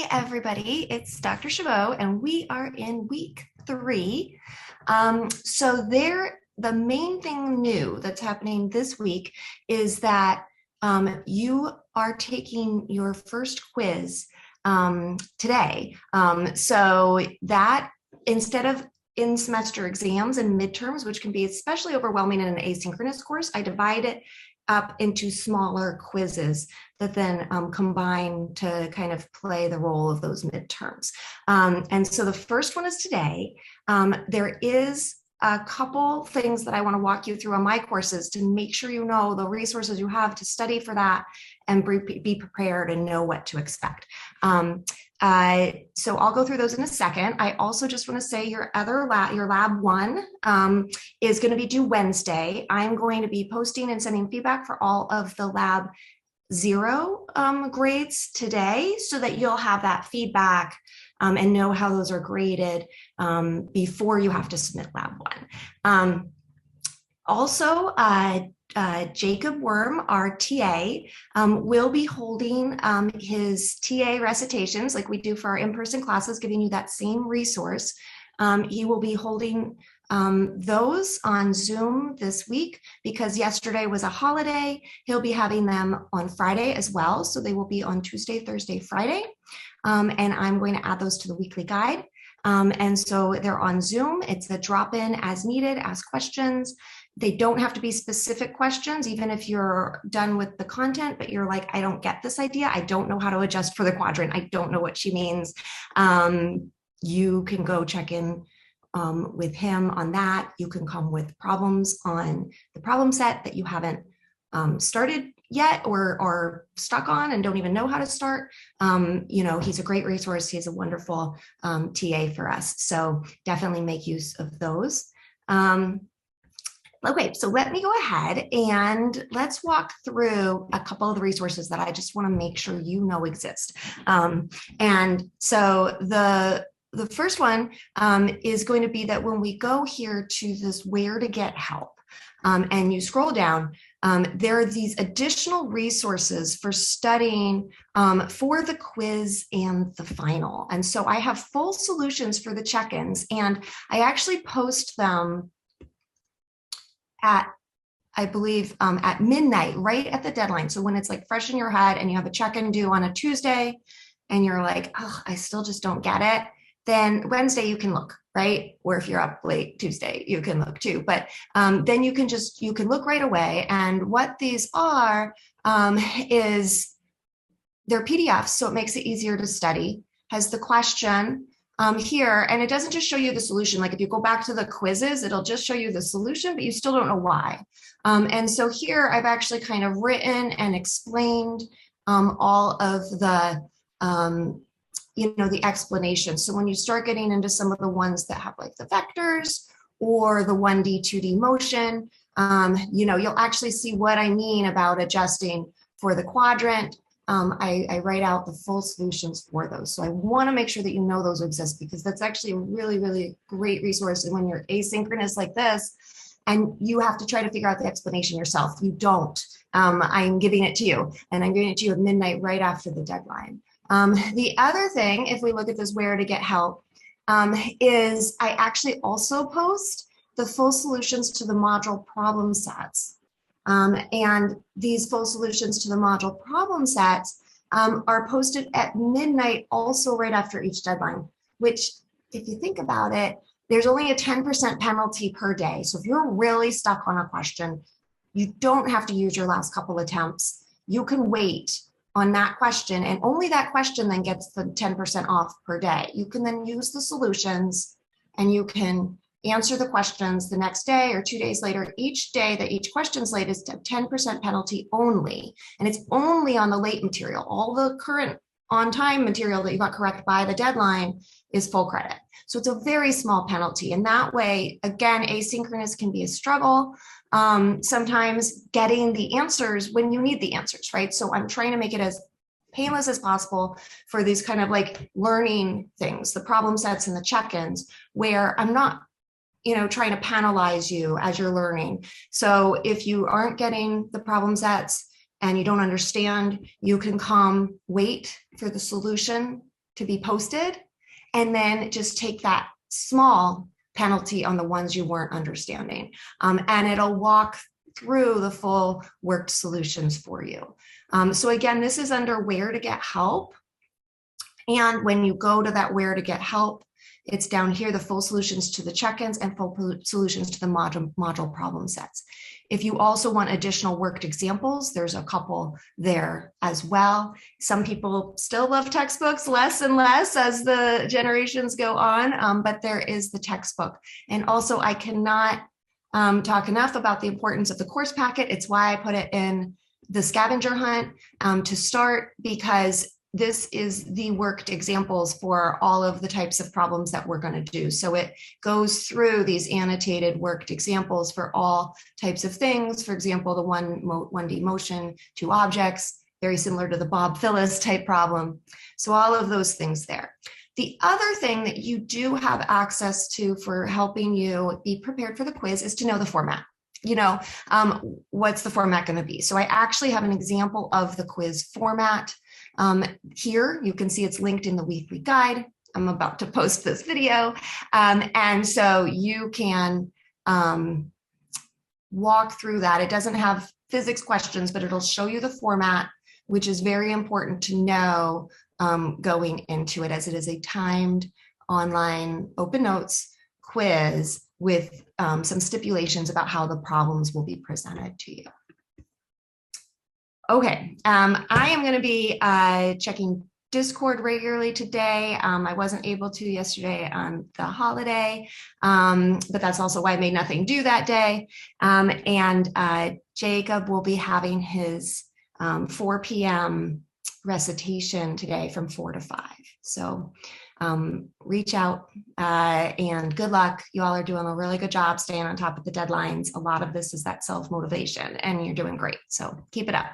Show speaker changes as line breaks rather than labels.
Everybody, it's Dr. Chabot, and we are in week 3. The main thing new that's happening this week is that you are taking your first quiz today. So that instead of in-semester exams and midterms, which can be especially overwhelming in an asynchronous course, I divide it up into smaller quizzes that then combine to kind of play the role of those midterms. And so the first one is today. There is a couple things that I want to walk you through on my courses to make sure you know the resources you have to study for that and be prepared and know what to expect. So I'll go through those in a second. I also just want to say your lab 1 is going to be due Wednesday. I'm going to be posting and sending feedback for all of the lab 0 grades today so that you'll have that feedback and know how those are graded before you have to submit lab 1. Also, Jacob Worm, our TA, will be holding his TA recitations like we do for our in-person classes, giving you that same resource. He will be holding those on Zoom this week because yesterday was a holiday. He'll be having them on Friday as well. So they will be on Tuesday, Thursday, Friday. And I'm going to add those to the weekly guide. And so they're on Zoom. It's a drop-in as needed, ask questions. They don't have to be specific questions, even if you're done with the content, but you're like, I don't get this idea. I don't know how to adjust for the quadrant. I don't know what she means. You can go check in with him on that. You can come with problems on the problem set that you haven't started yet or stuck on and don't even know how to start. He's a great resource. He's a wonderful TA for us. So definitely make use of those. Okay, so let me go ahead and let's walk through a couple of the resources that I just want to make sure you know exist. And so the first one is going to be that when we go here to this where to get help and you scroll down, there are these additional resources for studying for the quiz and the final. And so I have full solutions for the check-ins, and I actually post them at, I believe, at midnight, right at the deadline. So when it's like fresh in your head and you have a check-in due on a Tuesday and you're like, oh, I still just don't get it, then Wednesday you can look, right? Or if you're up late Tuesday, you can look too. But then you can look right away. And what these are is they're PDFs, so it makes it easier to study, has the question here, and it doesn't just show you the solution. Like if you go back to the quizzes, it'll just show you the solution, but you still don't know why. And so here I've actually kind of written and explained all of the, the explanation. So when you start getting into some of the ones that have like the vectors or the 1D, 2D motion, you'll actually see what I mean about adjusting for the quadrant. I write out the full solutions for those. So I want to make sure that you know those exist because that's actually a really, really great resource. And when you're asynchronous like this, and you have to try to figure out the explanation yourself, you don't. I'm giving it to you, and I'm giving it to you at midnight right after the deadline. The other thing, if we look at this where to get help, is I actually also post the full solutions to the module problem sets. And these full solutions to the module problem sets are posted at midnight also right after each deadline, which if you think about it, there's only a 10% penalty per day. So if you're really stuck on a question, you don't have to use your last couple attempts. You can wait on that question, and only that question then gets the 10% off per day. You can then use the solutions and you can answer the questions the next day or 2 days later. Each day that each question's late is a 10% penalty only, and it's only on the late material. All the current on-time material that you got correct by the deadline is full credit. So it's a very small penalty. And that way, again, asynchronous can be a struggle. Sometimes getting the answers when you need the answers, right? So I'm trying to make it as painless as possible for these kind of like learning things, the problem sets and the check-ins, where I'm not trying to penalize you as you're learning. So if you aren't getting the problem sets and you don't understand, you can come wait for the solution to be posted, and then just take that small penalty on the ones you weren't understanding. And it'll walk through the full worked solutions for you. So again, this is under where to get help. And when you go to that where to get help, it's down here, the full solutions to the check-ins and full solutions to the module problem sets. If you also want additional worked examples, there's a couple there as well. Some people still love textbooks less and less as the generations go on, but there is the textbook. And also I cannot talk enough about the importance of the course packet. It's why I put it in the scavenger hunt to start, because this is the worked examples for all of the types of problems that we're going to do. So it goes through these annotated worked examples for all types of things. For example, the 1D motion, 2 objects, very similar to the Bob Phyllis type problem. So all of those things there. The other thing that you do have access to for helping you be prepared for the quiz is to know the format. What's the format going to be? So I actually have an example of the quiz format. Here, you can see it's linked in the weekly guide. I'm about to post this video. And so you can walk through that. It doesn't have physics questions, but it'll show you the format, which is very important to know going into it, as it is a timed online open notes quiz with some stipulations about how the problems will be presented to you. Okay, I am going to be checking Discord regularly today. I wasn't able to yesterday on the holiday, but that's also why I made nothing do that day. And Jacob will be having his 4 p.m. recitation today from 4 to 5. So reach out and good luck. You all are doing a really good job staying on top of the deadlines. A lot of this is that self-motivation, and you're doing great. So keep it up.